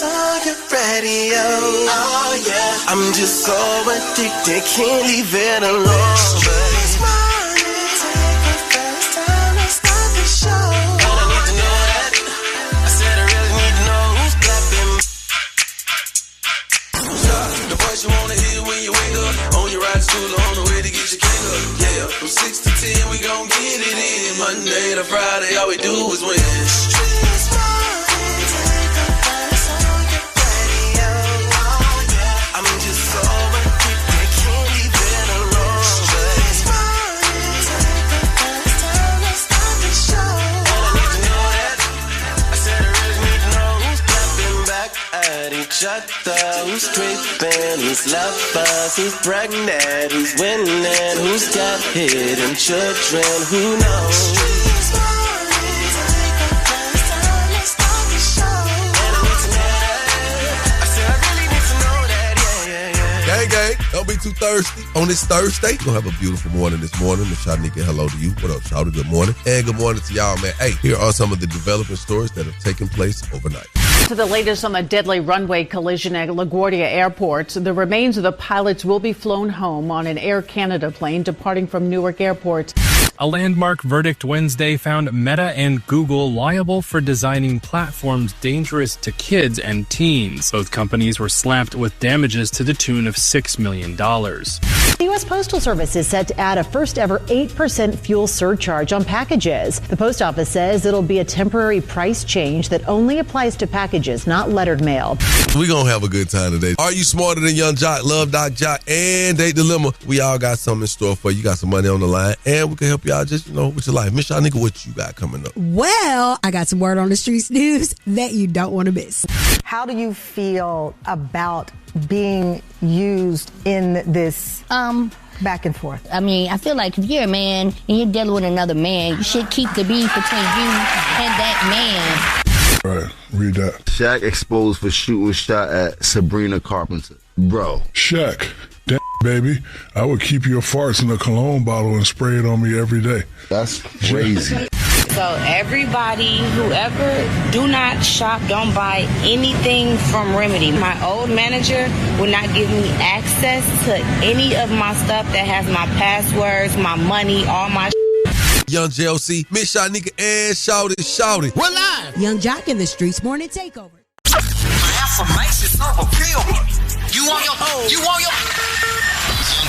on your radio. Oh yeah, I'm just so addicted, can't leave it alone. This morning, take the first time to start the show. And I need to know that. I said I really need to know who's clapping. The voice you wanna hear when you wake up, on your ride to school or on the way to get your cake up. Yeah, from 6 to 10 we gon' get it in. Monday to Friday, all we do is win. Who's tripping, who's lovers, who's pregnant, who's winning, who's got hidden children, who knows? Gang, don't be too thirsty. On this Thursday, you're going to have a beautiful morning this morning. Miss Shanika, hello to you. What up, Shawty? Good morning. And good morning to y'all, man. Hey, here are some of the developing stories that have taken place overnight. To the latest on the deadly runway collision at LaGuardia Airport, the remains of the pilots will be flown home on an Air Canada plane departing from Newark Airport. A landmark verdict Wednesday found Meta and Google liable for designing platforms dangerous to kids and teens. Both companies were slapped with damages to the tune of $6 million. The U.S. Postal Service is set to add a first-ever 8% fuel surcharge on packages. The post office says it'll be a temporary price change that only applies to packages, not lettered mail. We're going to have a good time today. Are you smarter than Young Jock, Love Doc Jock, and Date Dilemma? We all got something in store for you. You got some money on the line, and we can help y'all just, with your life. Miss Shanika, what you got coming up? Well, I got some word on the streets news that you don't want to miss. How do you feel about being used in this back and forth? I mean, I feel like if you're a man and you're dealing with another man, you should keep the beef between you and that man. All right, read that. Shaq exposed for shooting shot at Sabrina Carpenter. Bro. Shaq, damn, baby, I would keep your farts in a cologne bottle and spray it on me every day. That's crazy. So everybody, whoever, do not shop, don't buy anything from Remedy. My old manager would not give me access to any of my stuff that has my passwords, my money, all my Young JLC, Miss Shanika, and Shawty. We're live. Young Jock in the Streets Morning Takeover. My affirmations are appeal. You want your Young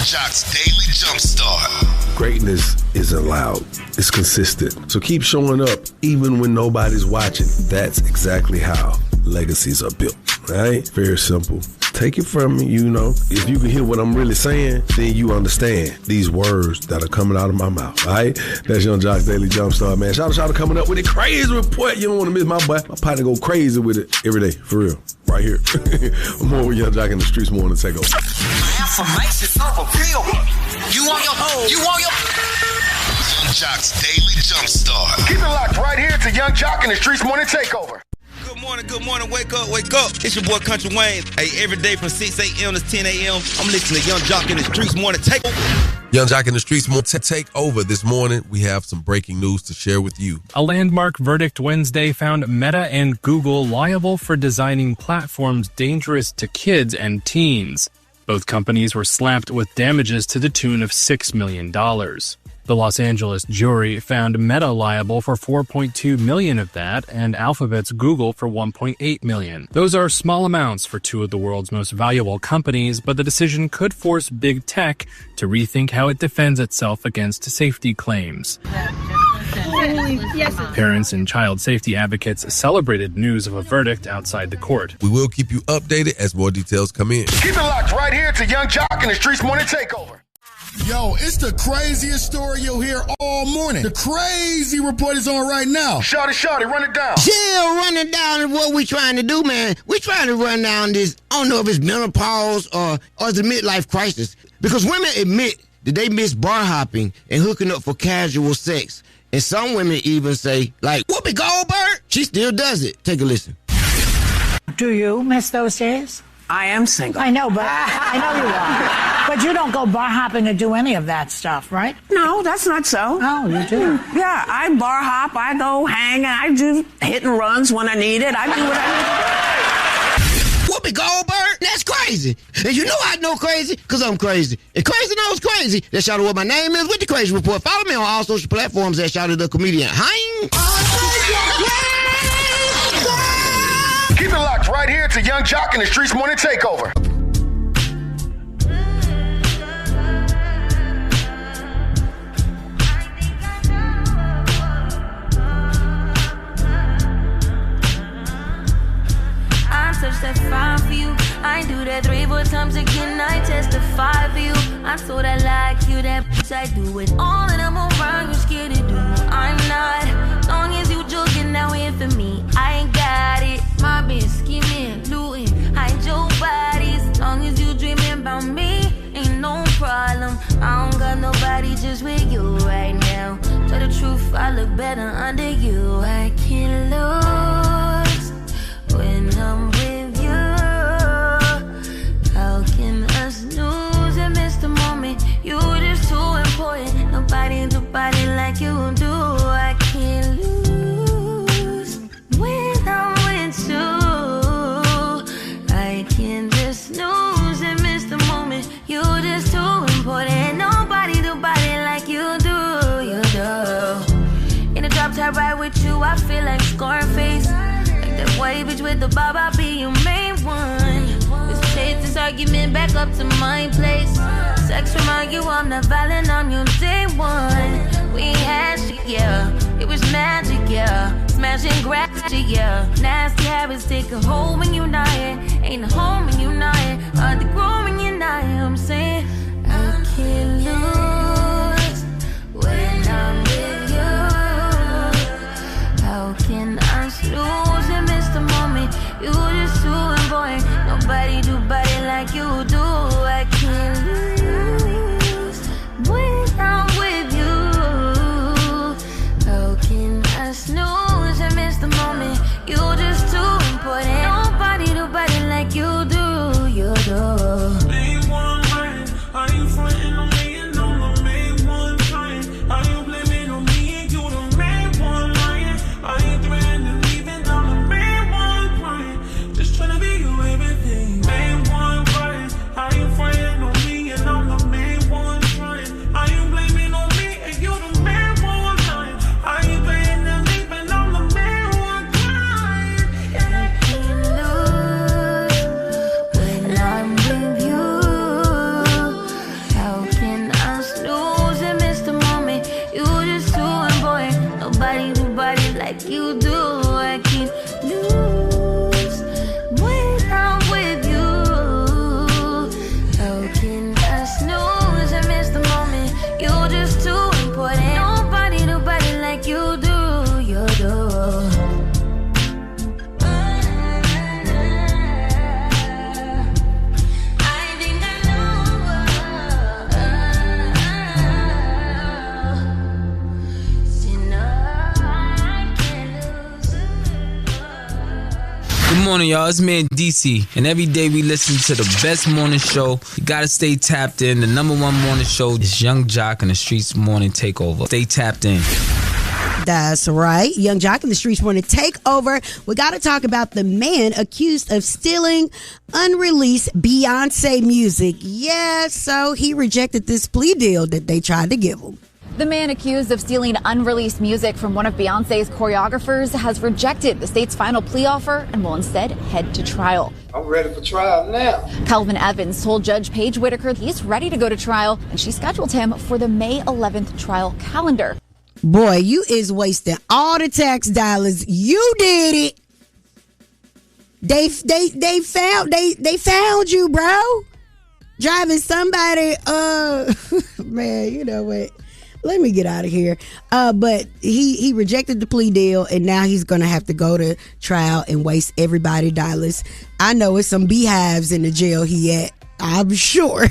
Jock's Daily Jumpstart. Greatness isn't loud, it's consistent. So keep showing up even when nobody's watching. That's exactly how legacies are built, right? Very simple. Take it from me, If you can hear what I'm really saying, then you understand these words that are coming out of my mouth, right? That's Young Jock's Daily Jumpstart, man. Shout out coming up with a crazy report. You don't want to miss my boy. My partner go crazy with it every day, for real. Right here. More with Young Jock in the Streets Morning Takeover. My affirmations are appeal. You want your Young Jock's Daily Jumpstart. Keep it locked right here to Young Jock in the Streets Morning Takeover. Good morning, wake up. It's your boy Country Wayne. Hey, every day from 6 a.m. to 10 a.m., I'm listening to Young Jock in the Streets Morning Takeover. Young Jock in the Streets Morning Takeover. This morning, we have some breaking news to share with you. A landmark verdict Wednesday found Meta and Google liable for designing platforms dangerous to kids and teens. Both companies were slapped with damages to the tune of $6 million. The Los Angeles jury found Meta liable for $4.2 million of that, and Alphabet's Google for $1.8 million. Those are small amounts for two of the world's most valuable companies, but the decision could force big tech to rethink how it defends itself against safety claims. Parents and child safety advocates celebrated news of a verdict outside the court. We will keep you updated as more details come in. Keep it locked right here to Young Jock in the Streets Morning Takeover. Yo, it's the craziest story you'll hear all morning. The crazy report is on right now. Shawty, run it down. Chill, running down is what we trying to do, man. We trying to run down this, I don't know if it's menopause or it's a midlife crisis. Because women admit that they miss bar hopping and hooking up for casual sex. And some women even say, like, Whoopi Goldberg, she still does it. Take a listen. Do you miss those days? I am single. I know, but I know you are. But you don't go bar hopping to do any of that stuff, right? No, that's not so. Oh, you do? Yeah, I bar hop, I go hang, I do hit and runs when I need it. I do what I need to do. Whoopi Goldberg? That's crazy. And you know I know crazy because I'm crazy. And crazy knows crazy. That's shout out what my name is with the Crazy Report. Follow me on all social platforms at Shout Out the Comedian. Keep it locked right here to Young Jock and the Streetz Morning Takeover. I searched that fire for you. I do that 3-4 times again. I testify for you. I'm so that like you, that bitch. I do it all and I'm around. You scared to do. I'm not. Long as you joking now in for me, I ain't got it. My bitch scheming, looting, hide your bodies. Long as you dreaming about me, ain't no problem. I don't got nobody just with you right now. Tell the truth, I look better under you. I can't lose when I'm with you. How can us lose and miss the moment? You just too important. Nobody do body like you do. I can't lose when I'm with you. I can't just lose and miss the moment. You just too important. Nobody do body like you do. You do. In the drop top ride with you, I feel like Scarface. That white bitch with the bob, I'll be your main one. Let's take this argument back up to my place. Sex remind you I'm not violent, I'm your day one. We had shit, yeah. It was magic, yeah. Smashing gravity, yeah. Nasty habits take a hold when you're not here. Ain't a home when you're not here. Hard to grow when you're not here. I'm saying I can't lose when I'm with you. How can I lose? The moment you just too important. Nobody do body like you do. I can't lose when I'm with you. How can I snooze and miss the moment? You just too important. Nobody do body like you do. You do. Main one line, are you frontin' on me and I'm the main one trying? Are you blaming on me and you the main one lying? Are you threatening leaving? I'm the main tryna be you everything. Main one crying. Are you frontin' on me and I'm the main one trying? Are you blaming on me and you the main one lying? Are you playing the leap and I'm the main one crying? I can't lose when I'm with you. How can I snooze and miss the moment? You just too important. Nobody do body like you do. I can't lose when I'm with you. How can I snooze and miss the moment? You're just too important. Nobody like you do. You do. Good morning, y'all. It's me and DC, and every day we listen to the best morning show. You gotta stay tapped in. The number one morning show is Young Jock and the Streetz Morning Takeover. Stay tapped in. That's right. Young Jock and the Streetz Morning Takeover. We got to talk about the man accused of stealing unreleased Beyonce music. Yeah, so he rejected this plea deal that they tried to give him. The man accused of stealing unreleased music from one of Beyonce's choreographers has rejected the state's final plea offer and will instead head to trial. I'm ready for trial now. Calvin Evans told Judge Paige Whitaker he's ready to go to trial, and she scheduled him for the May 11th trial calendar. Boy, you is wasting all the tax dollars. You did it. They found you, bro. Driving somebody. Man, you know what? Let me get out of here. But he rejected the plea deal, and now he's going to have to go to trial and waste everybody's dollars. I know it's some beehives in the jail he at. I'm sure.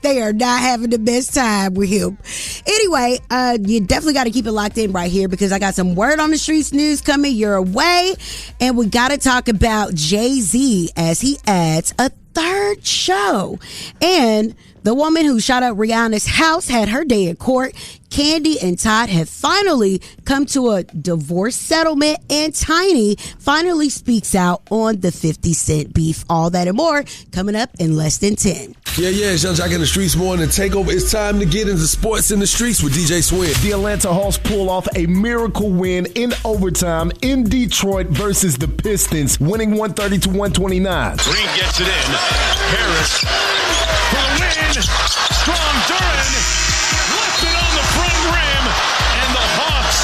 They are not having the best time with him. Anyway, you definitely got to keep it locked in right here because I got some word on the streets news coming your way. And we got to talk about Jay-Z as he adds a third show. And the woman who shot up Rihanna's house had her day in court. Candy and Todd have finally come to a divorce settlement, and Tiny finally speaks out on the 50 Cent beef. All that and more coming up in less than 10. Yeah, it's Young Jock in the Streets morning takeover. It's time to get into sports in the streets with DJ Swin. The Atlanta Hawks pull off a miracle win in overtime in Detroit versus the Pistons, winning 130-129. Green gets it in. Harris for the win. Strong Duran left it on the front rim, and the Hawks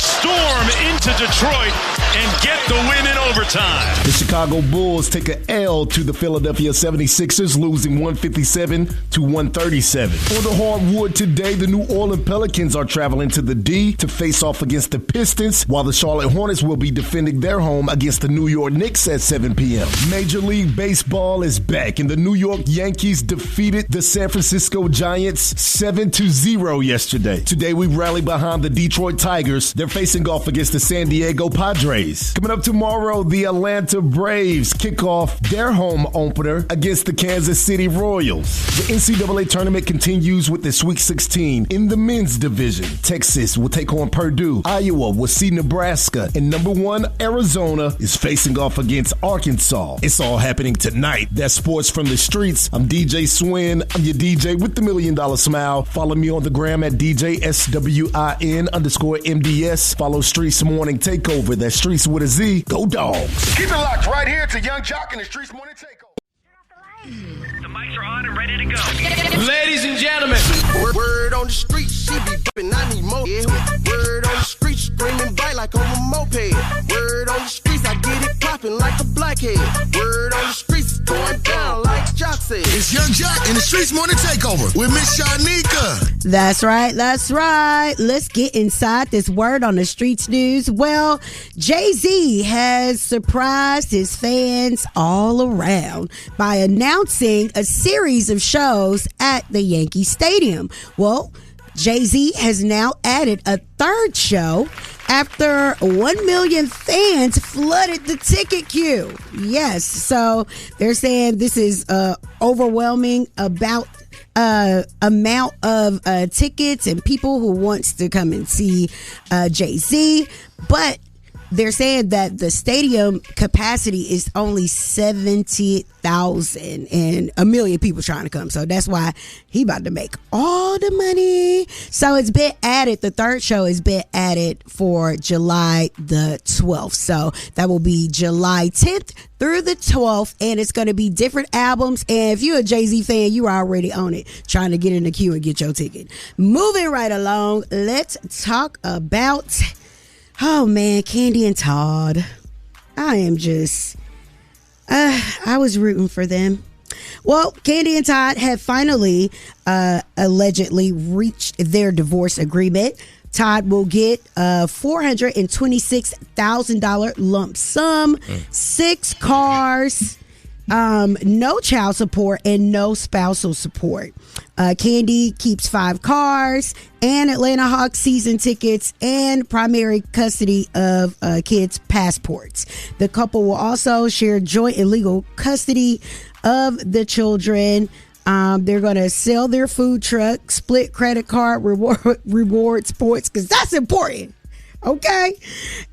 storm into Detroit and get the win in overtime. The Chicago Bulls take an L to the Philadelphia 76ers, losing 157-137. On the hardwood today, the New Orleans Pelicans are traveling to the D to face off against the Pistons, while the Charlotte Hornets will be defending their home against the New York Knicks at 7 p.m. Major League Baseball is back, and the New York Yankees defeated the San Francisco Giants 7-0 yesterday. Today, we rally behind the Detroit Tigers. They're facing off against the San Diego Padres. Coming up tomorrow, the Atlanta Braves kick off their home opener against the Kansas City Royals. The NCAA tournament continues with the Sweet 16. In the men's division, Texas will take on Purdue. Iowa will see Nebraska. And number 1, Arizona is facing off against Arkansas. It's all happening tonight. That's sports from the streets. I'm DJ Swin. I'm your DJ with the $1 Million Smile. Follow me on the gram at DJSWIN_MDS. Follow Streets Morning Takeover. That's Streets with a Z. Go Dogs. Keep it locked right here to Young Jock in the Streets Morning Takeover. The mics are on and ready to go. Ladies and gentlemen, word on the street, she be bumping, I need more. Yeah. Word on the street, screaming bite like on a moped. Word on the streets, I get it popping like a blackhead. Word on the streets, going down like Jock said. It's Young Jock in the Streets Morning Takeover with Miss Shanika. That's right. Let's get inside this word on the streets news. Well, Jay-Z has surprised his fans all around by announcing a series of shows at the Yankee Stadium. Well, Jay-Z has now added a third show after 1 million fans flooded the ticket queue. Yes, so they're saying this is overwhelming amount of tickets and people who wants to come and see Jay-Z, but they're saying that the stadium capacity is only 70,000 and 1 million people trying to come. So that's why he about to make all the money. So it's been added. The third show has been added for July the 12th. So that will be July 10th through the 12th. And it's going to be different albums. And if you're a Jay-Z fan, you are already on it, trying to get in the queue and get your ticket. Moving right along, let's talk about... Oh man, Candy and Todd. I am just, I was rooting for them. Well, Candy and Todd have finally allegedly reached their divorce agreement. Todd will get a $426,000 lump sum, 6 cars, no child support, and no spousal support. Candy keeps 5 cars and Atlanta Hawks season tickets and primary custody of kids' passports. The couple will also share joint and legal custody of the children. They're going to sell their food truck, split credit card reward points, because that's important. Okay?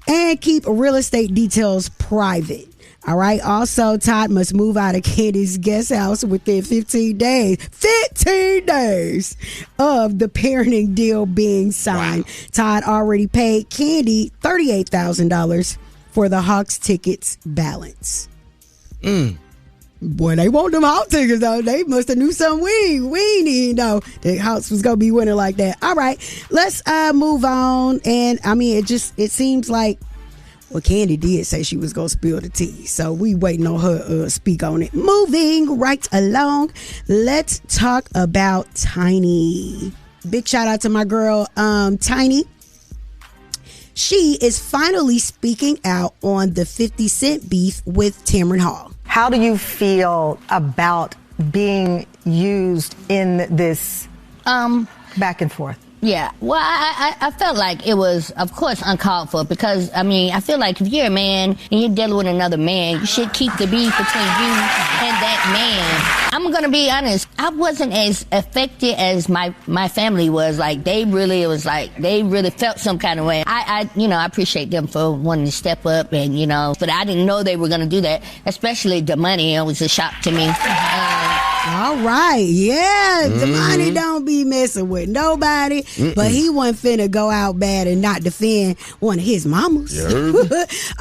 And keep real estate details private. All right. Also, Todd must move out of Candy's guest house within 15 days. 15 days of the parenting deal being signed. Wow. Todd already paid Candy $38,000 for the Hawks tickets balance. Boy, they want them Hawks tickets, though. They must have knew something we didn't know. The Hawks was going to be winning like that. All right. Let's move on. And, I mean, it seems like, well, Candy did say she was going to spill the tea, so we waiting on her speak on it. Moving right along, let's talk about Tiny. Big shout out to my girl, Tiny. She is finally speaking out on the 50 Cent beef with Tamron Hall. How do you feel about being used in this back and forth? Yeah, well, I felt like it was, of course, uncalled for because, I mean, I feel like if you're a man and you're dealing with another man, you should keep the beef between you and that man. I'm going to be honest, I wasn't as affected as my family was. Like, they really felt some kind of way. I appreciate them for wanting to step up and, but I didn't know they were going to do that, especially the money. It was a shock to me. All right, yeah, Damani don't be messing with nobody, but he wasn't finna go out bad and not defend one of his mamas.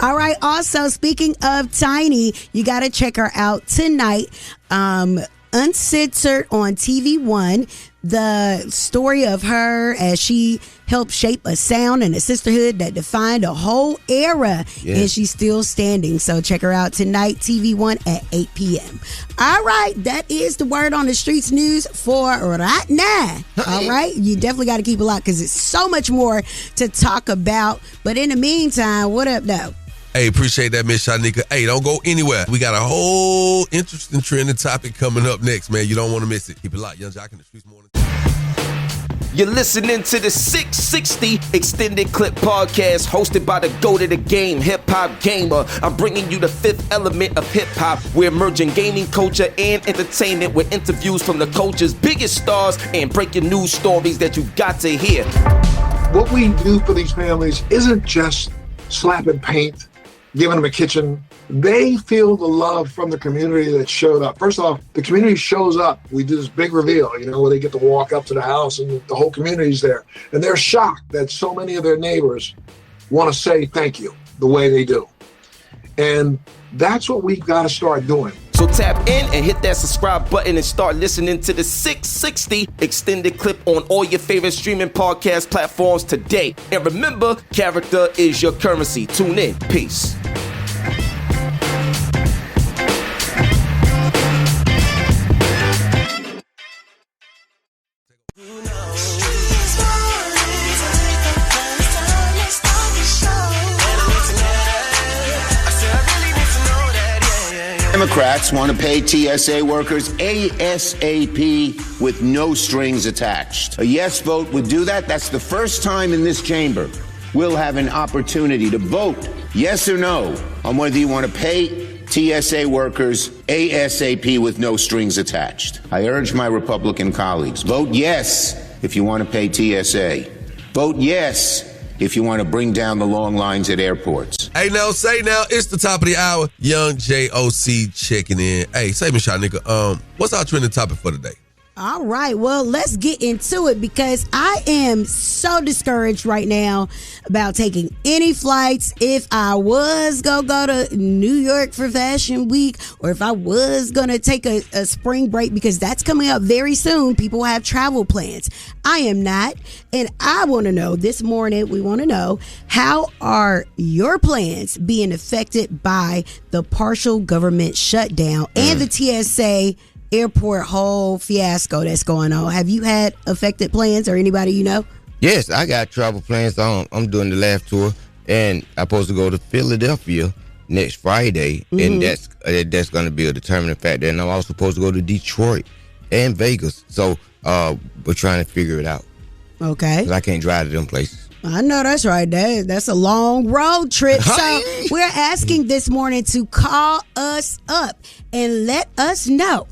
All right, also, speaking of Tiny, you got to check her out tonight, uncensored on TV One, the story of her as she helped shape a sound and a sisterhood that defined a whole era, and she's still standing. So check her out tonight, TV One at 8 p.m. All right, that is the word on the streets news for right now. All right, you definitely got to keep a lot because it's so much more to talk about. But in the meantime, what up, though? Hey, appreciate that, Miss Shanika. Hey, don't go anywhere. We got a whole interesting trending topic coming up next, man. You don't want to miss it. Keep it locked. Young Jock in the Streetz morning. You're listening to the 660 Extended Clip Podcast hosted by the GOAT of the game, Hip Hop Gamer. I'm bringing you the fifth element of hip hop. We're merging gaming culture and entertainment with interviews from the culture's biggest stars and breaking news stories that you got to hear. What we do for these families isn't just slapping paint, giving them a kitchen. They feel the love from the community that showed up. First off, the community shows up. We do this big reveal, where they get to walk up to the house and the whole community's there. And they're shocked that so many of their neighbors want to say thank you the way they do. And that's what we've got to start doing. So tap in and hit that subscribe button and start listening to the 660 Extended Clip on all your favorite streaming podcast platforms today. And remember, character is your currency. Tune in. Peace. Democrats want to pay TSA workers ASAP with no strings attached. A yes vote would do that. That's the first time in this chamber we'll have an opportunity to vote yes or no on whether you want to pay TSA workers ASAP with no strings attached. I urge my Republican colleagues, vote yes if you want to pay TSA. Vote yes if you want to bring down the long lines at airports. Hey, now, it's the top of the hour. Young JOC checking in. Hey, say me, Shanika, what's our trending topic for today? All right, well, let's get into it because I am so discouraged right now about taking any flights. If I was going to go to New York for Fashion Week or if I was going to take a spring break because that's coming up very soon, people have travel plans. I am not, and I want to know this morning, we want to know, how are your plans being affected by the partial government shutdown and the TSA airport whole fiasco that's going on? Have you had affected plans or anybody you know? Yes, I got travel plans. I'm doing the Laugh Tour, and I'm supposed to go to Philadelphia next Friday, and that's going to be a determining factor. And I'm also supposed to go to Detroit and Vegas. So we're trying to figure it out. Okay. 'Cause I can't drive to them places. I know that's right. That's a long road trip. So we're asking this morning to call us up and let us know,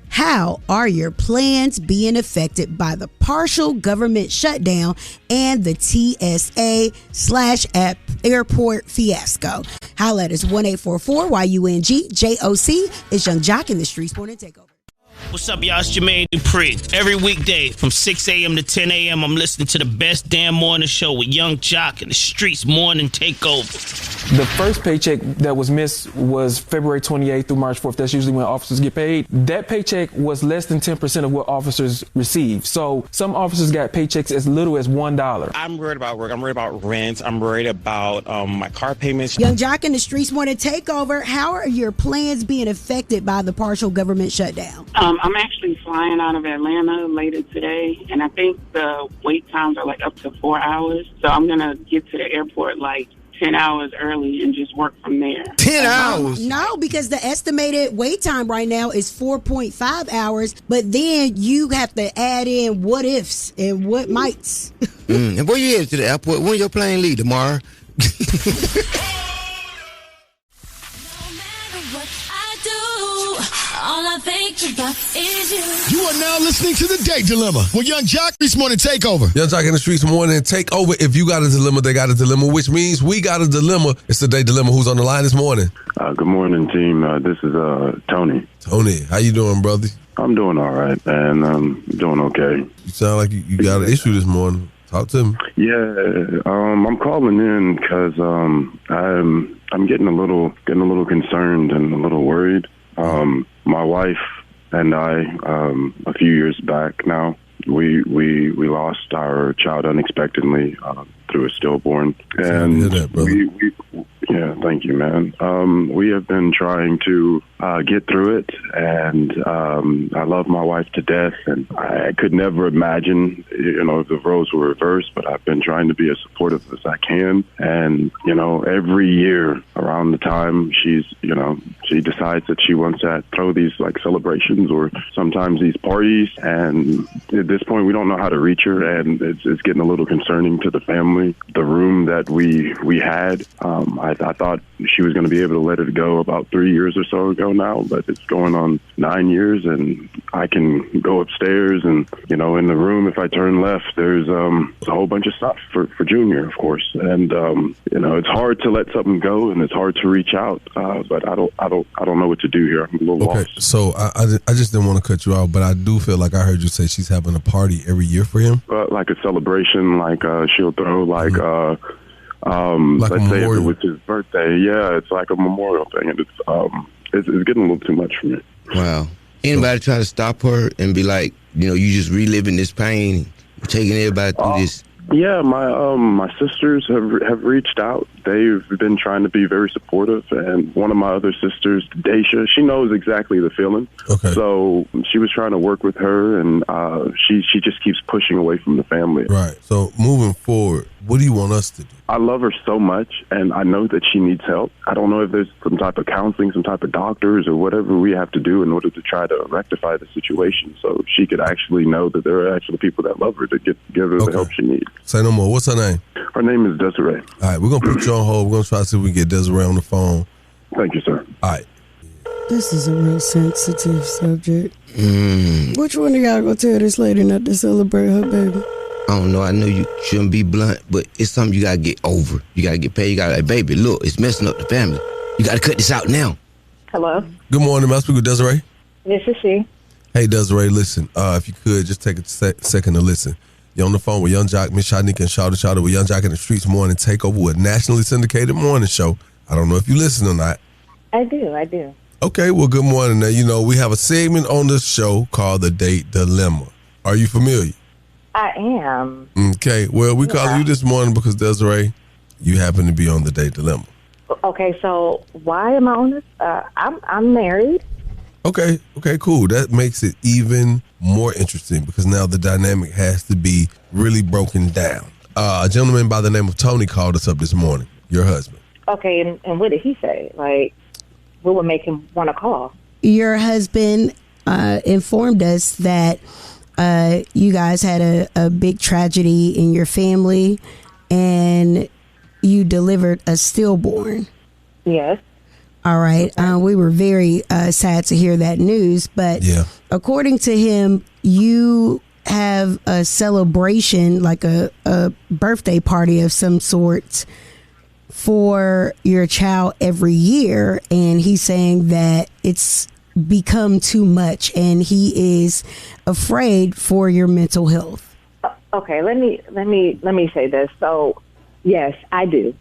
how are your plans being affected by the partial government shutdown and the TSA/airport fiasco? Holla at us 1-844-YUNG-JOC. It's Young Jock in the Streetz Morning Takeover. What's up, y'all? It's Jermaine Dupree. Every weekday from 6 a.m. to 10 a.m., I'm listening to the best damn morning show with Young Jock and the Streetz Morning Takeover. The first paycheck that was missed was February 28th through March 4th. That's usually when officers get paid. That paycheck was less than 10% of what officers receive. So some officers got paychecks as little as $1. I'm worried about work. I'm worried about rent. I'm worried about my car payments. Young Jock and the Streetz Morning Takeover. How are your plans being affected by the partial government shutdown? I'm actually flying out of Atlanta later today, and I think the wait times are like up to 4 hours. So I'm going to get to the airport like 10 hours early and just work from there. 10 hours? No, because the estimated wait time right now is 4.5 hours, but then you have to add in what ifs and what mights. And where you headed to the airport? When your plane leave tomorrow? All I think about is you. You are now listening to The Date Dilemma with Young Jock, Streetz Morning Takeover. Young Jock in the Streetz Morning Takeover. If you got a dilemma, they got a dilemma, which means we got a dilemma. It's The Date Dilemma. Who's on the line this morning? Good morning, team. This is Tony. Tony, how you doing, brother? I'm doing all right, and I'm doing okay. You sound like you got an issue this morning. Talk to me. Yeah, I'm calling in because I'm getting a little concerned and a little worried. My wife and I, a few years back now, we lost our child unexpectedly through a stillborn, and yeah, thank you, man. We have been trying to get through it, and I love my wife to death, and I could never imagine, if the roles were reversed, but I've been trying to be as supportive as I can, and, every year around the time she decides that she wants to throw these, like, celebrations or sometimes these parties, and at this point we don't know how to reach her, and it's getting a little concerning to the family. The room that we had, I thought she was going to be able to let it go about 3 years or so ago now, but it's going on 9 years, and I can go upstairs and, in the room, if I turn left, there's a whole bunch of stuff for Junior, of course. And, it's hard to let something go, and it's hard to reach out, but I don't know what to do here. I'm a little lost. So I just didn't want to cut you off, but I do feel like I heard you say she's having a party every year for him. Like a celebration, like she'll throw like let's say if it was his birthday, yeah, it's like a memorial thing, and it's getting a little too much for me. Wow. Anybody try to stop her and be like, you just reliving this pain, taking everybody through this? Yeah, my sisters have reached out. They've been trying to be very supportive, and one of my other sisters, Daisha, she knows exactly the feeling. Okay. So she was trying to work with her, and she just keeps pushing away from the family. Right. So moving forward, what do you want us to do? I love her so much, and I know that she needs help. I don't know if there's some type of counseling, some type of doctors, or whatever we have to do in order to try to rectify the situation so she could actually know that there are actually people that love her to give her the help she needs. Say no more. What's her name? Her name is Desiree. All right, we're going to put you on hold. We're going to try to see if we can get Desiree on the phone. Thank you, sir. All right. This is a real sensitive subject. Which one of y'all gonna tell this lady not to celebrate her baby? I don't know. I know you shouldn't be blunt, but it's something you gotta get over. You gotta get paid. You gotta like, baby, look, it's messing up the family. You gotta cut this out now. Hello? Good morning. May I speak with Desiree? This is she. Hey, Desiree, listen. If you could, just take a second to listen. You're on the phone with Young Jock, Miss Shanika, and Shouter with Young Jock in the Streetz Morning Takeover with a nationally syndicated morning show. I don't know if you listen or not. I do. Okay, well, good morning. Now, we have a segment on this show called The Date Dilemma. Are you familiar? I am. Okay, well, we called you this morning because, Desiree, you happen to be on The Date Dilemma. Okay, so why am I on this? I'm married. Okay, cool. That makes it even more interesting because now the dynamic has to be really broken down. A gentleman by the name of Tony called us up this morning, your husband. Okay, and what did he say? Like, what would make him want to call? Your husband informed us that you guys had a big tragedy in your family and you delivered a stillborn. Yes. All right. We were very sad to hear that news, but according to him, you have a celebration, like a birthday party of some sort for your child every year, and he's saying that it's become too much and he is afraid for your mental health. Okay, let me say this. So, yes, I do.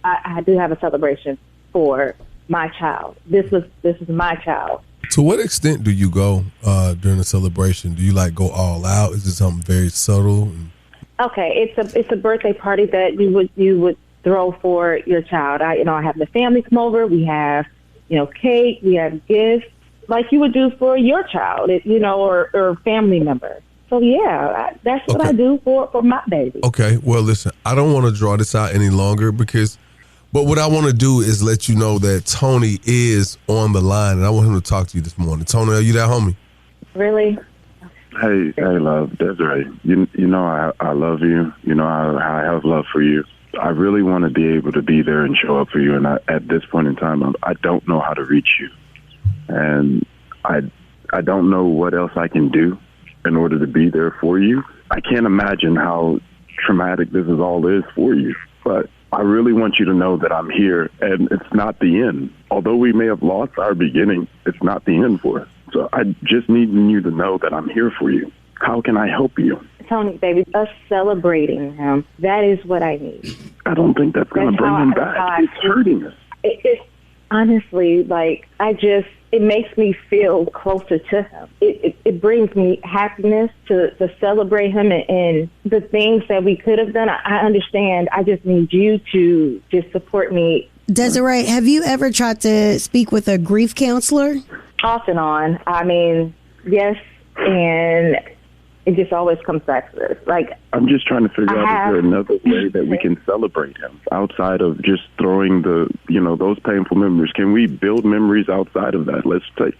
I do have a celebration for my child. This is my child. To what extent do you go during the celebration? Do you like go all out? Is it something very subtle? Okay, it's a birthday party that you would throw for your child. I have the family come over. We have cake. We have gifts like you would do for your child, or family member. So that's what I do for my baby. Okay, well listen, I don't want to draw this out any longer because But what I want to do is let you know that Tony is on the line, and I want him to talk to you this morning. Tony, are you there, homie? Really? Hey, love, Desiree. You know I love you. You know I have love for you. I really want to be able to be there and show up for you, and at this point in time, I don't know how to reach you, and I don't know what else I can do in order to be there for you. I can't imagine how traumatic this all is for you, but I really want you to know that I'm here, and it's not the end. Although we may have lost our beginning, it's not the end for us. So I just need you to know that I'm here for you. How can I help you? Tony, baby, us celebrating him, that is what I need. I don't think that's going to bring him back. It's hurting us. It's honestly, like, it makes me feel closer to him. It brings me happiness to celebrate him and the things that we could have done. I understand. I just need you to just support me. Desiree, have you ever tried to speak with a grief counselor? Off and on. I mean, yes, and it just always comes back to this. Like, I'm just trying to figure out, is there another way that we can celebrate him outside of just throwing those painful memories? Can we build memories outside of that? Let's take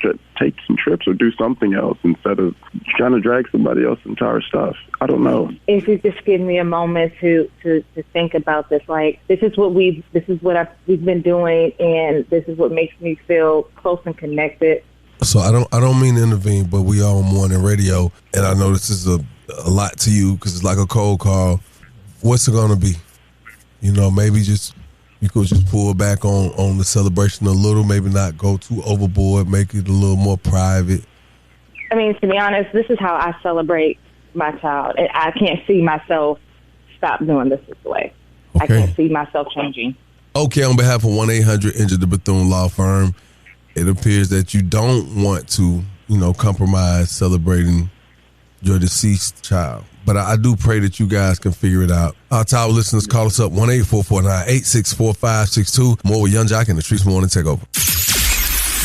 some trips or do something else instead of trying to drag somebody else's entire stuff. I don't know. If you just give me a moment to think about this, like, this is what we've been doing, and this is what makes me feel close and connected. So I don't mean to intervene, but we are on morning radio, and I know this is a lot to you because it's like a cold call. What's it going to be? Maybe you could just pull back on the celebration a little, maybe not go too overboard, make it a little more private. I mean, to be honest, this is how I celebrate my child. I can't see myself stop doing this way. Okay. I can't see myself changing. Okay, on behalf of 1-800-INJURED, the Bethune Law Firm, it appears that you don't want to, compromise celebrating your deceased child. But I do pray that you guys can figure it out. To our listeners, call us up, 1-844-986-4562. More with Young Jock and the Streetz Morning Takeover.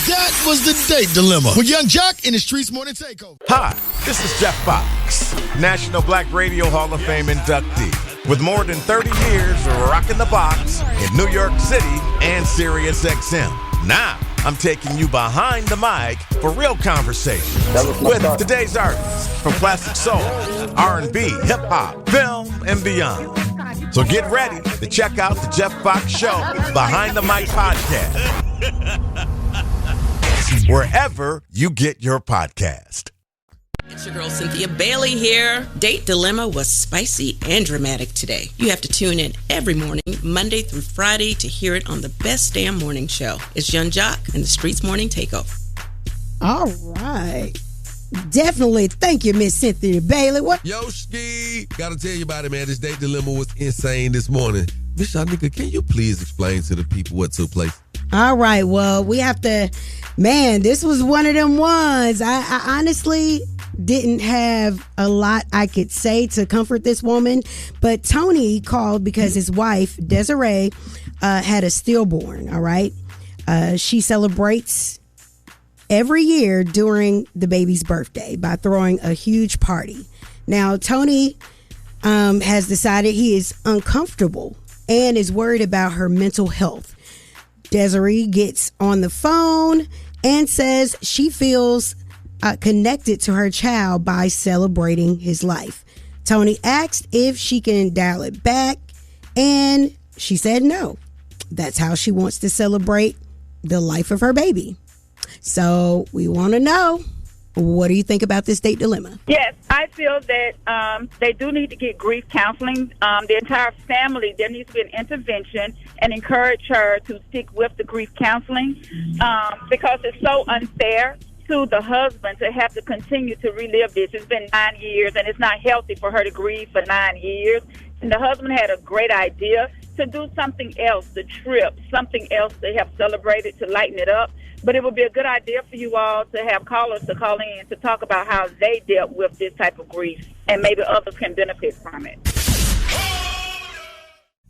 That was the date dilemma with Young Jock in the Streetz Morning Takeover. Hi, this is Jeff Fox, National Black Radio Hall of Fame inductee, with more than 30 years rocking the box in New York City and Sirius XM. Now, I'm taking you behind the mic for real conversation with today's artists from classic soul, R&B, hip-hop, film, and beyond. So get ready to check out the Jeff Fox Show Behind the Mic podcast, wherever you get your podcast. It's your girl Cynthia Bailey here. Date Dilemma was spicy and dramatic today. You have to tune in every morning, Monday through Friday, to hear it on the best damn morning show. It's Young Jock and the Streetz Morning Takeover. All right. Definitely. Thank you, Miss Cynthia Bailey. What? Yo, Ski. Gotta tell you about it, man. This date dilemma was insane this morning. Miss Shanika, can you please explain to the people what took place? All right. Well, we have to, man, this was one of them ones. I honestly didn't have a lot I could say to comfort this woman, but Tony called because his wife, Desiree, had a stillborn, all right? She celebrates every year during the baby's birthday by throwing a huge party. Now, Tony has decided he is uncomfortable and is worried about her mental health. Desiree gets on the phone and says she feels connected to her child by celebrating his life. Tony asked if she can dial it back, and she said no. That's how she wants to celebrate the life of her baby. So we want to know, what do you think about this date dilemma? Yes, I feel that they do need to get grief counseling. The entire family, there needs to be an intervention and encourage her to stick with the grief counseling because it's so unfair to the husband to have to continue to relive this. It's been 9 years, and it's not healthy for her to grieve for 9 years. And the husband had a great idea to do something else, the trip, something else they have celebrated to lighten it up. But it would be a good idea for you all to have callers to call in to talk about how they dealt with this type of grief, and maybe others can benefit from it.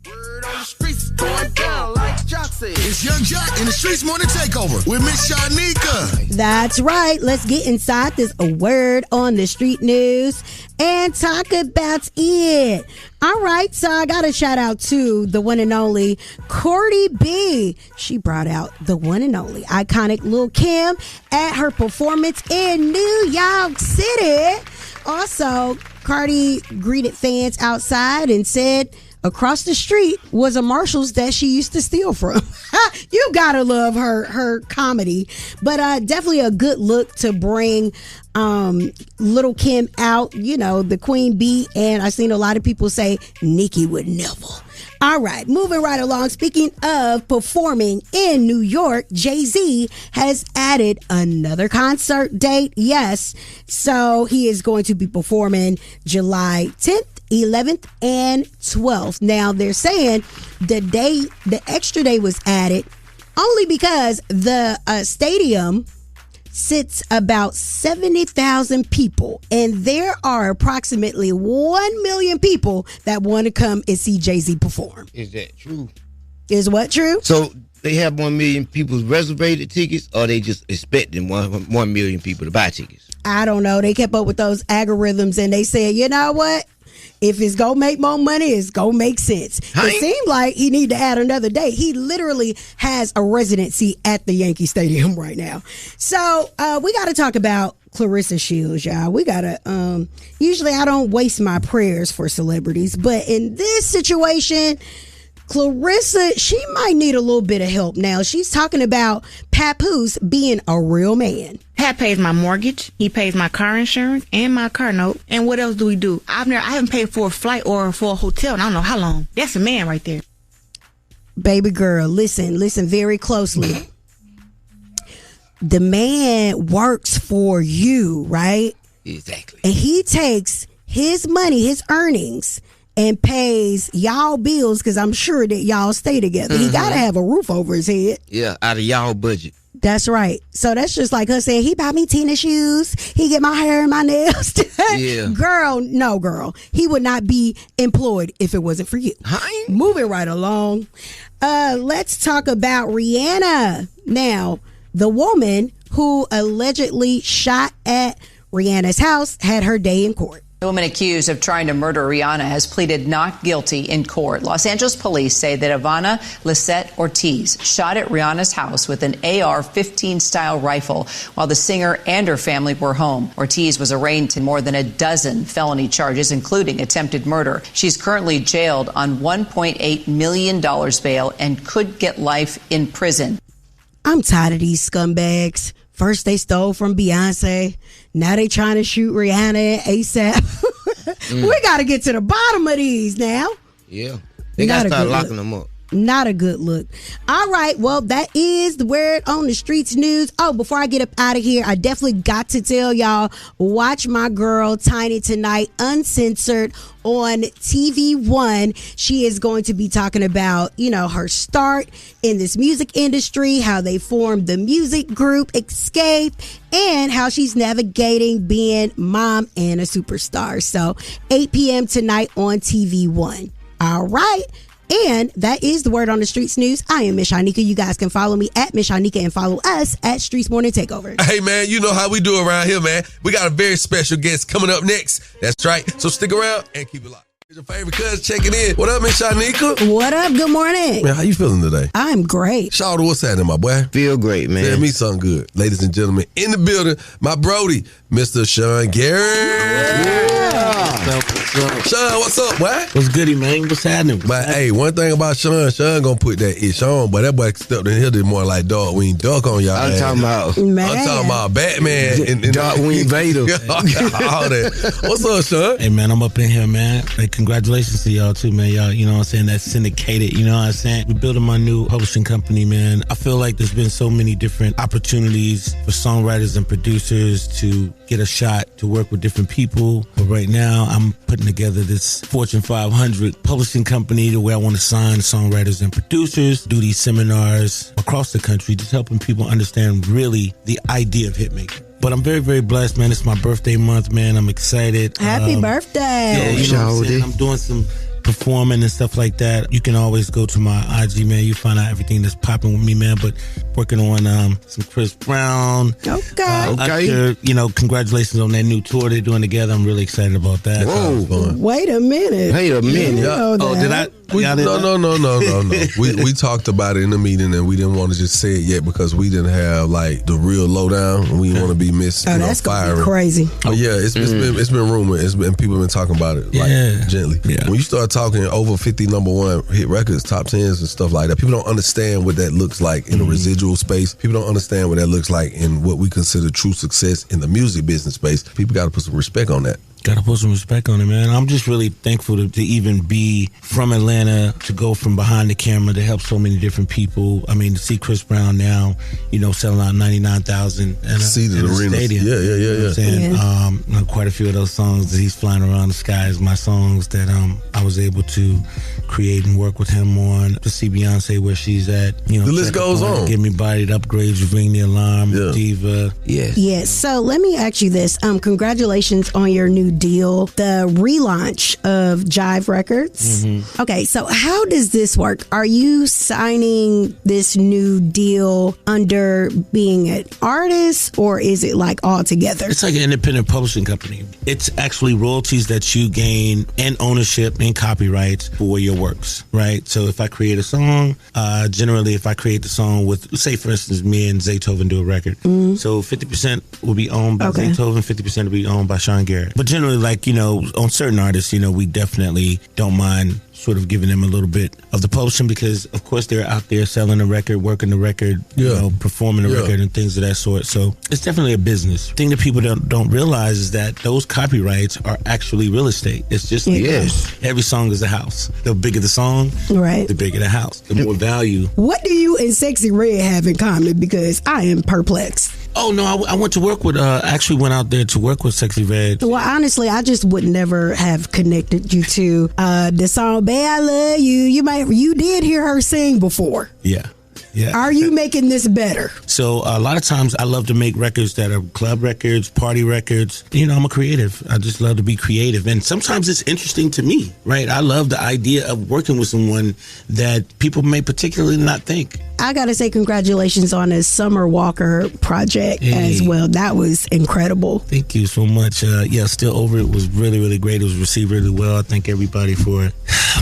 Word on the streets going down like Jock said. It's Young Jock and the Streetz Morning Takeover with Miss Shanika. That's right. Let's get inside this A Word on the Street news and talk about it. All right, so I got a shout out to the one and only Cardi B. She brought out the one and only iconic Lil' Kim at her performance in New York City. Also, Cardi greeted fans outside and said across the street was a Marshall's that she used to steal from. You gotta love her comedy. But definitely a good look to bring Little Kim out, you know, the Queen Bee. And I've seen a lot of people say Nicki would never. All right, moving right along. Speaking of performing in New York, Jay-Z has added another concert date. Yes, so he is going to be performing July 10th, 11th, and 12th. Now, they're saying the extra day was added only because the stadium sits about 70,000 people, and there are approximately 1 million people that want to come and see Jay-Z perform. Is that true? Is what true? So they have 1 million people reserved tickets, or they just expecting 1 million people to buy tickets? I don't know. They kept up with those algorithms, and they said, you know what? If it's going to make more money, it's going to make sense. It seemed like he need to add another day. He literally has a residency at the Yankee Stadium right now. So we got to talk about Clarissa Shields, y'all. We got to, usually I don't waste my prayers for celebrities, but in this situation, Clarissa, she might need a little bit of help now. She's talking about Papoose being a real man. Pat pays my mortgage, he pays my car insurance and my car note. And what else do we do? I haven't paid for a flight or for a hotel in I don't know how long. That's a man right there. Baby girl, listen very closely. The man works for you, right? Exactly. And he takes his money, his earnings, and pays y'all bills, because I'm sure that y'all stay together. He got to have a roof over his head. Yeah, out of y'all budget. That's right. So that's just like her saying, he bought me tennis shoes, he get my hair and my nails. Yeah. Girl. He would not be employed if it wasn't for you. Hi. Moving right along. Let's talk about Rihanna. Now, the woman who allegedly shot at Rihanna's house had her day in court. The woman accused of trying to murder Rihanna has pleaded not guilty in court. Los Angeles police say that Ivana Lisette Ortiz shot at Rihanna's house with an AR-15 style rifle while the singer and her family were home. Ortiz was arraigned in more than a dozen felony charges, including attempted murder. She's currently jailed on $1.8 million bail and could get life in prison. I'm tired of these scumbags. First they stole from Beyonce. Now they trying to shoot Rihanna ASAP. We got to get to the bottom of these now. Yeah. They got to start locking them up. Not a good look. All right. Well, that is the Word on the Streetz news. Oh, before I get up out of here, I definitely got to tell y'all, watch my girl Tiny tonight, uncensored on TV One. She is going to be talking about, you know, her start in this music industry, how they formed the music group Escape, and how she's navigating being mom and a superstar. So 8 p.m. tonight on TV One. All right. And that is the Word on the Streetz news. I am Miss Shanika. You guys can follow me at Miss Shanika and follow us at Streetz Morning Takeover. Hey, man, you know how we do around here, man. We got a very special guest coming up next. That's right. So stick around and keep it locked. Your favorite cousin checking in. What up, Miss Shanika? What up? Good morning. Man, how you feeling today? I'm great. Shawty, what's happening, my boy? Feel great, man. Tell me something good. Ladies and gentlemen, in the building, my Brody, Mr. Sean Garrett. Yeah. Sean, what's up, boy? What's goody, man? What's happening? But hey, one thing about Sean gonna put that ish on, but that boy stepped in here did more like dog wing duck on y'all. I'm talking about Batman and Dark Wing Vader. All that. What's up, Sean? Hey, man, I'm up in here, man. Hey, congratulations to y'all too, man. Y'all, you know what I'm saying? That's syndicated, you know what I'm saying? We're building my new publishing company, man. I feel like there's been so many different opportunities for songwriters and producers to get a shot to work with different people. But right now, I'm putting together this Fortune 500 publishing company the way I want to sign songwriters and producers, do these seminars across the country, just helping people understand really the idea of hitmaking. But I'm very, very blessed, man. It's my birthday month, man. I'm excited. Happy birthday. Yeah, you know what I'm saying? I'm doing some performing and stuff like that, you can always go to my IG, man. You find out everything that's popping with me, man. But working on some Chris Brown. Okay. Usher, congratulations on that new tour they're doing together. I'm really excited about that. Whoa. Wait a minute. Did I? No. We talked about it in the meeting, and we didn't want to just say it yet because we didn't have like the real lowdown. We didn't want to be that's firing. gonna be crazy. But yeah, it's been rumored. People have been talking about it gently. Yeah. When you start talking over 50 number one hit records, top tens and stuff like that, people don't understand what that looks like in the residual space. People don't understand what that looks like in what we consider true success in the music business space. People got to put some respect on that. Gotta put some respect on it, man. I'm just really thankful to even be from Atlanta, to go from behind the camera, to help so many different people. I mean, to see Chris Brown now, selling out 99,000 in a stadium. Yeah. You know what I'm saying? Quite a few of those songs that he's flying around the skies, my songs that I was able to create and work with him on. To see Beyonce where she's at. The list goes on. Give Me Body, Upgrades, You Ring the Alarm, Diva. Yes. So let me ask you this. Congratulations on your new deal, the relaunch of Jive Records. Okay, so how does this work? Are you signing this new deal under being an artist, or is it like all together? It's like an independent publishing company. It's actually royalties that you gain and ownership and copyrights for your works, right? So if I create a song, generally if I create the song with, say for instance, me and Zaytoven do a record, so 50% will be owned by Zaytoven, 50% will be owned by Sean Garrett. But generally, on certain artists, we definitely don't mind sort of giving them a little bit of the publishing because, of course, they're out there selling the record, working the record, performing the record and things of that sort. So it's definitely a business. The thing that people don't realize is that those copyrights are actually real estate. It's just every song is a house. The bigger the song, the bigger the house, the more value. What do you and Sexy Red have in common? Because I am perplexed. Oh, no, I went to work with, actually went out there to work with Sexy Red. Well, honestly, I just would never have connected you to the song, Babe, I Love You. You did hear her sing before. Yeah. Are you making this better? So a lot of times I love to make records that are club records, party records. I'm a creative. I just love to be creative. And sometimes it's interesting to me, right? I love the idea of working with someone that people may particularly not think. I got to say congratulations on the Summer Walker project as well. That was incredible. Thank you so much. Still Over It was really, really great. It was received really well. I thank everybody for it.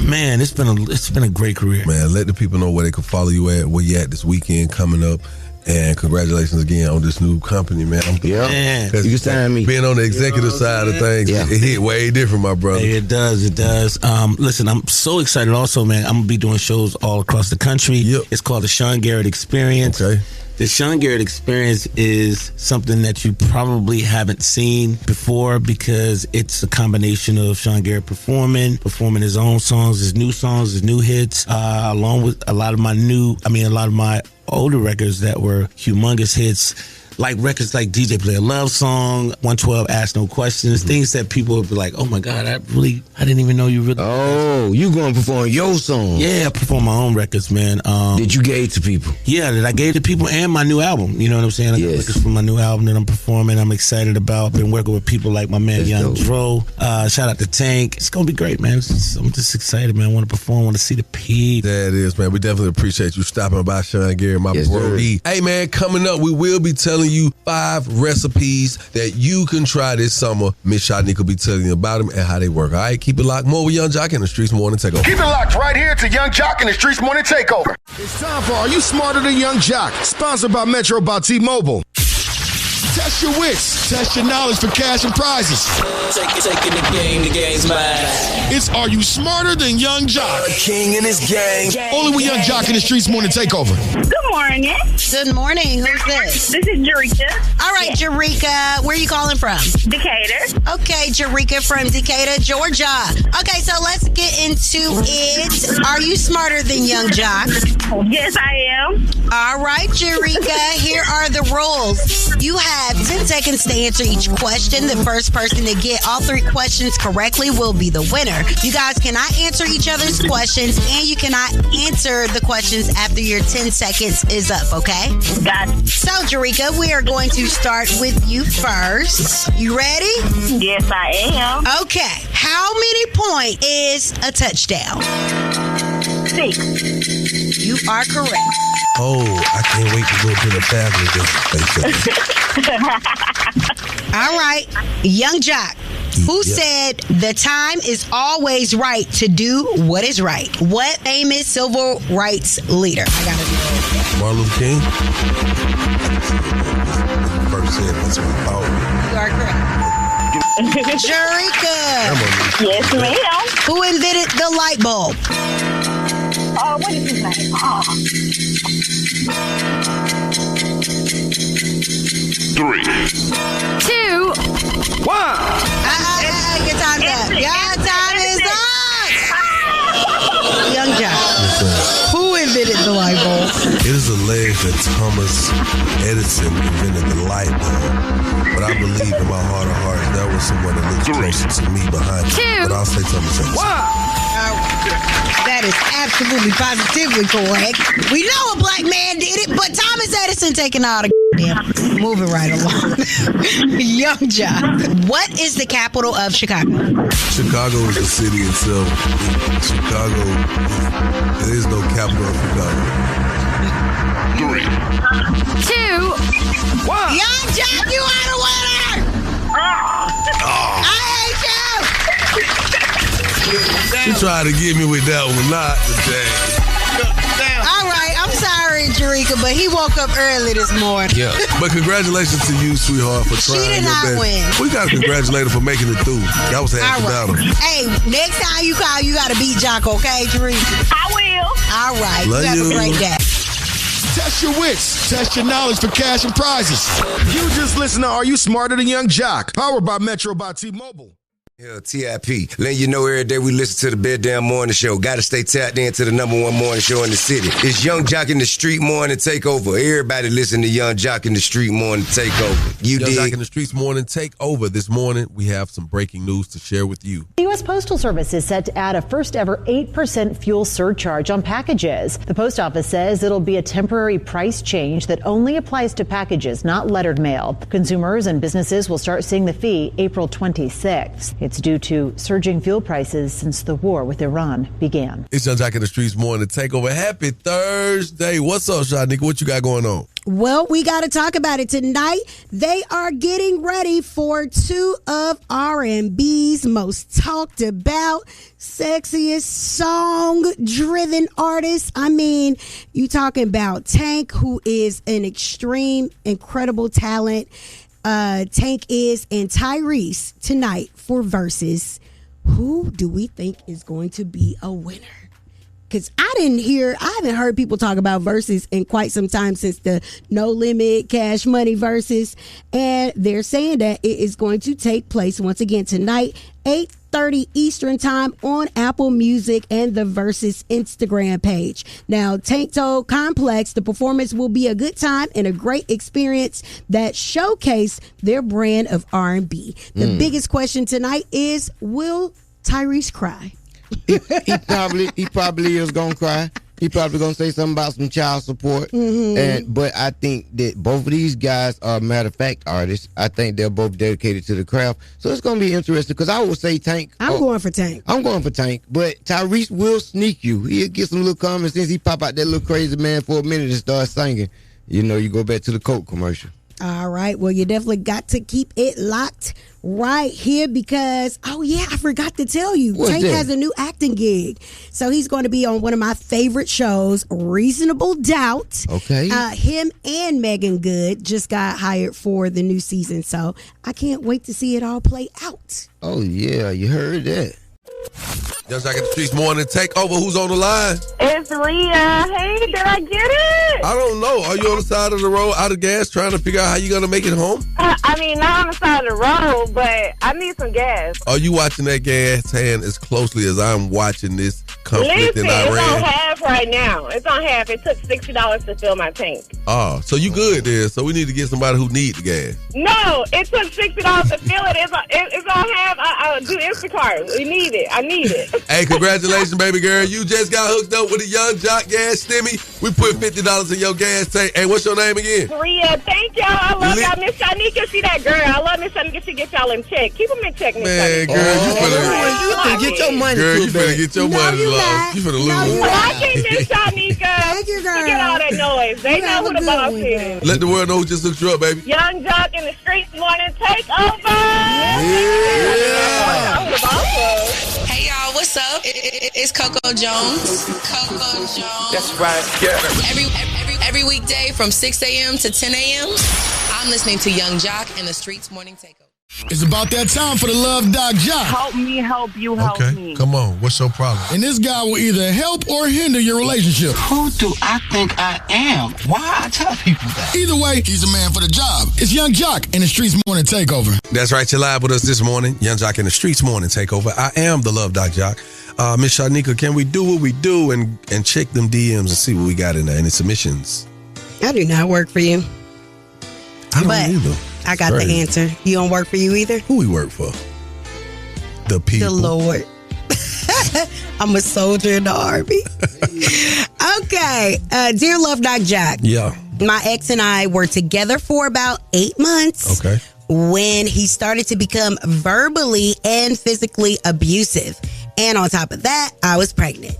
Man, it's been a great career. Man, let the people know where they can follow you at, where you at this weekend coming up. And congratulations again on this new company, man. You can sign me. Being on the executive side of things, it hit way different, my brother. It does. Listen, I'm so excited also, man. I'm going to be doing shows all across the country. It's called the Sean Garrett Experience. Okay. The Sean Garrett Experience is something that you probably haven't seen before because it's a combination of Sean Garrett performing his own songs, his new hits, along with a lot of my older records that were humongous hits. Like records like DJ Play a Love Song, 112 Ask No Questions, things that people would be like, oh my God, I didn't even know you really. Oh, you going to perform your song? Yeah, I perform my own records, man. Did you give to people? Yeah, that I gave to people and my new album. You know what I'm saying? I got records from my new album that I'm performing. I'm excited about. Been working with people like my man Young Dro. Shout out to Tank. It's going to be great, man. I'm just excited, man. I want to perform, want to see the people. That is, man. We definitely appreciate you stopping by, Sean Garrett, my brody. Hey, man, coming up, we will be telling you 5 recipes that you can try this summer. Miss Shotnik will be telling you about them and how they work. All right, keep it locked. More with Young Jock in the Streetz Morning Takeover. Keep it locked right here to Young Jock in the Streetz Morning Takeover. It's time for Are You Smarter Than Young Jock? Sponsored by Metro by T-Mobile. Test your wits. Test your knowledge for cash and prizes. Taking the game's mine. It's Are You Smarter Than Young Jock? A king in his gang. Only with Young Jock in the Streetz Morning Takeover. Good morning. Good morning. Who's this? This is Jerika. All right, Jerika. Where are you calling from? Decatur. Okay, Jerika from Decatur, Georgia. Okay, so let's get into it. Are you smarter than Young Jock? Yes, I am. All right, Jerika, here are the rules. You have 10 seconds to answer each question. The first person to get all 3 questions correctly will be the winner. You guys cannot answer each other's questions, and you cannot answer the questions after your 10 seconds is up, okay? Got it. So, Jerika, we are going to start with you first. You ready? Yes, I am. Okay. How many points is a touchdown? 6. You are correct. Oh, I can't wait to go to the bathroom. All right. Young Jock, who said the time is always right to do what is right? What famous civil rights leader? I got to do it. Martin Luther King? First said that's what I thought. You are correct. Jerika. Yes, ma'am. Who invented the light bulb? Oh, what is his name? Oh. 3, 2, Your 1. time's up. Your time is up. Young Jock. Who invented the light bulb? It is alleged that Thomas Edison invented the light bulb, but I believe in my heart of hearts there was someone that looks closer to me behind me. But I'll say Thomas Edison. That is absolutely positively correct. We know a black man did it, but Thomas Edison taking all the damn. Moving right along. Young Jock. What is the capital of Chicago? Chicago is the city itself. Chicago, there is no capital of Chicago. 3, 2, 1. Young Jock, you are the winner! I hate you! You tried to get me with that one, not today. All right, I'm sorry, Jerika, but he woke up early this morning. Yeah. But congratulations to you, sweetheart, for trying did your not best. win. We got to congratulate her for making it through. That was half the battle. Hey, next time you call, you got to beat Jock, okay, Jerika? I will. All right. Love you have you. a great day. Test your wits. Test your knowledge for cash and prizes. You just listen to Are You Smarter Than Young Jock? Powered by Metro by T-Mobile. Yeah, TIP. Letting you know every day we listen to the Bed Down Morning Show. Got to stay tapped into the #1 morning show in the city. It's Young Jock in the Street Morning Takeover. Everybody listen to Young Jock in the Street Morning Takeover. You Young dig? Jock in the Streets Morning Takeover. This morning, we have some breaking news to share with you. The U.S. Postal Service is set to add a first ever 8% fuel surcharge on packages. The post office says it'll be a temporary price change that only applies to packages, not lettered mail. Consumers and businesses will start seeing the fee April 26th. It's due to surging fuel prices since the war with Iran began. It's Young Jock in the Streets Morning Takeover. Happy Thursday. What's up, Shadnika? What you got going on? Well, we got to talk about it tonight. They are getting ready for 2 of R&B's most talked about, sexiest, song-driven artists. I mean, you talking about Tank, who is an extreme, incredible talent. Tank is, and Tyrese tonight for Versus. Who do we think is going to be a winner? Because I haven't heard people talk about Versus in quite some time since the No Limit Cash Money Versus. And they're saying that it is going to take place once again tonight, 8:30 Eastern time on Apple Music and the Versus Instagram page. Now, Tank told Complex the performance will be a good time and a great experience that showcase their brand of R&B. The biggest question tonight is, will Tyrese cry? He probably is gonna cry. He probably gonna say something about some child support. But I think that both of these guys are matter of fact artists. I think they're both dedicated to the craft. So it's gonna be interesting because I would say Tank. I'm going for Tank. I'm going for Tank. But Tyrese will sneak you. He'll get some little common sense. He pop out that little crazy man for a minute and start singing. You know, you go back to the Coke commercial. All right. Well, you definitely got to keep it locked right here because, oh, yeah, I forgot to tell you. Tank has a new acting gig. So he's going to be on one of my favorite shows, Reasonable Doubt. Okay. Him and Megan Good just got hired for the new season. So I can't wait to see it all play out. Oh, yeah. You heard that. Young Jock in the Streets Morning Takeover. Who's on the line? It's Leah. Hey, did I get it? I don't know. Are you on the side of the road out of gas trying to figure out how you're going to make it home? I mean, not on the side of the road, but I need some gas. Are you watching that gas hand as closely as I'm watching this conflict Listen, in it's on Iran. half right now. It's on half. It took $60 to fill my tank. Oh, so you good there. So we need to get somebody who need the gas. No, it took $60 to fill it. It's on half. I do Instacart. We need it. I need it. Hey, congratulations, baby girl. You just got hooked up with a Young Jock gas stimmy. We put $50 in your gas tank. Hey, what's your name again? Maria, thank y'all. I love y'all. Miss Shanika, she that girl. I love Miss Shanika. She get y'all in check. Keep them in check, Miss Man, Shanika. girl, you finna get your money. Girl, you finna get your money, love. You finna lose. I can't Miss Shanika. Thank you, girl. Forget all that noise. They know who the boss is. Let the world know who just hooked you up, baby. Young Jock in the streets morning takeover. Hey y'all, what's up? It's Coco Jones. Coco Jones. That's right. Yeah. Every weekday from 6 a.m. to 10 a.m. I'm listening to Young Jock in the Streets Morning Takeover. It's about that time for the Love Doc Jock. Help me, help you, help me. Come on. What's your problem? And this guy will either help or hinder your relationship. Who do I think I am? Why I tell people that? Either way, he's a man for the job. It's Young Jock in the Streets Morning Takeover. That's right. You're live with us this morning. Young Jock in the Streets Morning Takeover. I am the Love Doc Jock. Miss Shanika, can we do what we do and check them DMs and see what we got in there? Any submissions? I do not work for you. I don't either. I got the answer. You don't work for you either? Who we work for? The people. The Lord. I'm a soldier in the army. Okay. Dear Love Doc Jack. Yeah. My ex and I were together for about 8 months. Okay. When he started to become verbally and physically abusive. And on top of that, I was pregnant.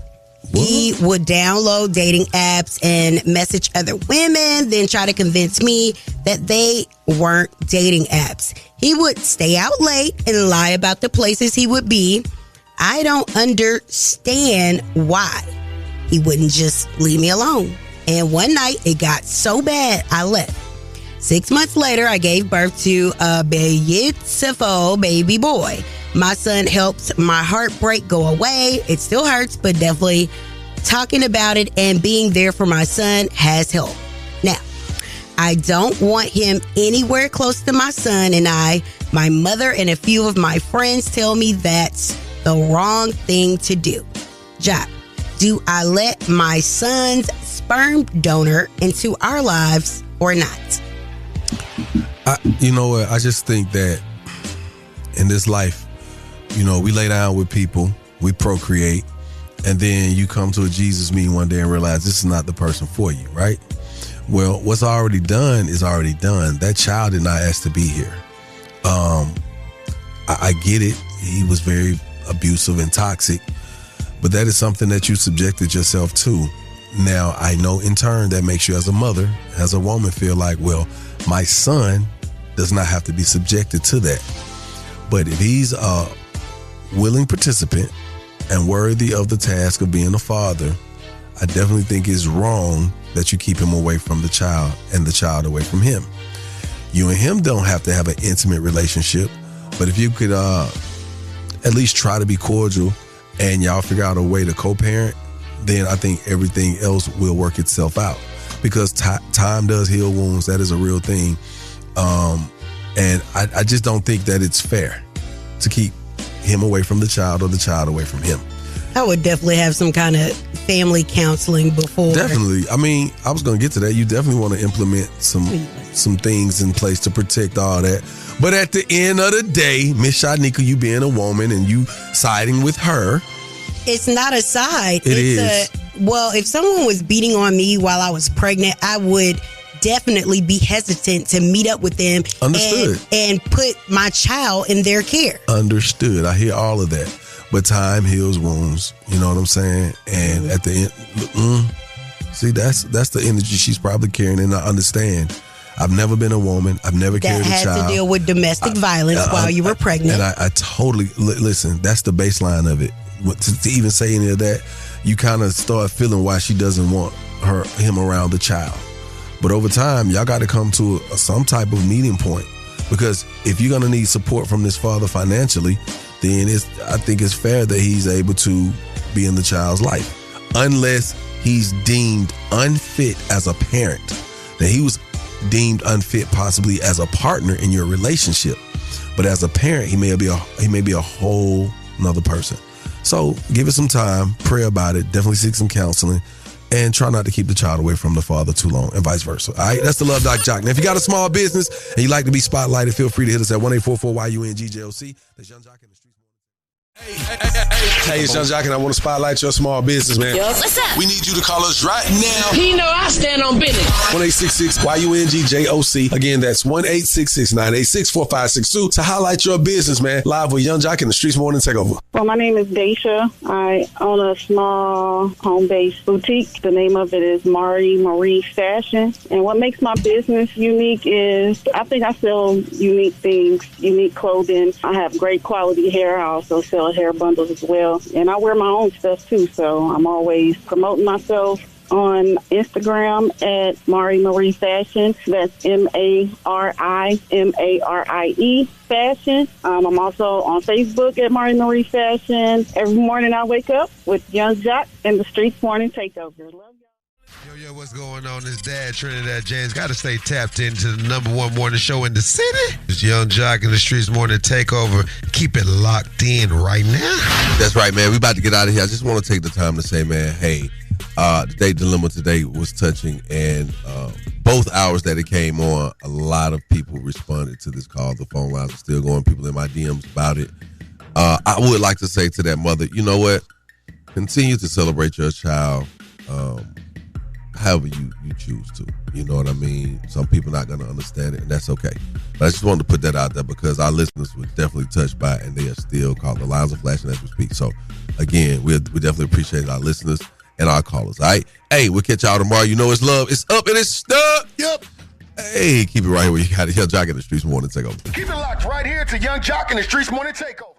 He would download dating apps and message other women, then try to convince me that they weren't dating apps. He would stay out late and lie about the places he would be. I don't understand why. He wouldn't just leave me alone. And one night, it got so bad, I left. 6 months later, I gave birth to a beautiful baby boy. My son helped my heartbreak go away. It still hurts, but definitely talking about it and being there for my son has helped. Now, I don't want him anywhere close to my son and I. My mother and a few of my friends tell me that's the wrong thing to do. Jack, do I let my son's sperm donor into our lives or not? You know what? I just think that in this life, you know, we lay down with people, we procreate, and then you come to a Jesus meeting one day and realize this is not the person for you, right? Well, what's already done is already done. That child did not ask to be here. I get it. He was very abusive and toxic, but that is something that you subjected yourself to. Now, I know in turn that makes you as a mother, as a woman, feel like, well, my son does not have to be subjected to that. But if he's a willing participant and worthy of the task of being a father, I definitely think it's wrong that you keep him away from the child and the child away from him. You and him don't have to have an intimate relationship, but if you could at least try to be cordial and y'all figure out a way to co-parent, then I think everything else will work itself out. Because time does heal wounds. That is a real thing. And I just don't think that it's fair to keep him away from the child or the child away from him. I would definitely have some kind of family counseling before. Definitely. I mean, I was going to get to that. You definitely want to implement some things in place to protect all that. But at the end of the day, Miss Shanika, you being a woman and you siding with her. It's not a side. It is. Well, if someone was beating on me while I was pregnant, I would definitely be hesitant to meet up with them. Understood. And put my child in their care. Understood. I hear all of that. But time heals wounds. You know what I'm saying? And at the end, see, that's the energy she's probably carrying. And I understand. I've never been a woman. I've never carried a child. That had to deal with domestic violence while you were pregnant. And I totally, listen, that's the baseline of it. To even say any of that, you kind of start feeling why she doesn't want him around the child. But over time, y'all got to come to some type of meeting point, because if you're going to need support from this father financially, then I think it's fair that he's able to be in the child's life, unless he's deemed unfit as a parent. That he was deemed unfit possibly as a partner in your relationship, but as a parent, he may be a whole another person. So give it some time, pray about it, definitely seek some counseling, and try not to keep the child away from the father too long, and vice versa. All right, that's the Love Doc Jock. Now, if you got a small business and you like to be spotlighted, feel free to hit us at 1-844-YUNGJOC. That's Young Jock in the Streetz. Hey, it's Young Jock, and I want to spotlight your small business, man. Yo, what's up? We need you to call us right now. He know I stand on business. 1-866-YUNGJOC. Again, that's 1-866-986-4562 to highlight your business, man. Live with Young Jock in the Streetz Morning Takeover. Well, my name is Daisha. I own a small home-based boutique. The name of it is Mon-Fri Fashion. And what makes my business unique is I think I sell unique things, unique clothing. I have great quality hair. I also sell hair bundles as well. And I wear my own stuff too, so I'm always promoting myself on Instagram at Mon-Fri Fashion. That's MARIMARIE Fashion. I'm also on Facebook at Mon-Fri Fashion. Every morning I wake up with Young Jock and the Streetz Morning Takeover. Love Yo, what's going on? It's Dad Trinidad James. Got to stay tapped into the number one morning show in the city. It's Young Jock and the Streetz Morning Takeover. Keep it locked in right now. That's right, man. We about to get out of here. I just want to take the time to say, man, hey, the date dilemma today was touching, and both hours that it came on, a lot of people responded to this call. The phone lines are still going. People in my DMs about it. I would like to say to that mother, you know what? Continue to celebrate your child. However you choose to. You know what I mean? Some people not going to understand it, and that's okay. But I just wanted to put that out there because our listeners were definitely touched by it, and they are still called. The lines are flashing as we speak. So, again, we definitely appreciate our listeners and our callers, all right? Hey, we'll catch y'all tomorrow. You know it's love. It's up and it's stuck. Yep. Hey, keep it right here where you got it. Young Jock in the Streetz Morning Takeover. Keep it locked right here to Young Jock in the Streetz Morning Takeover.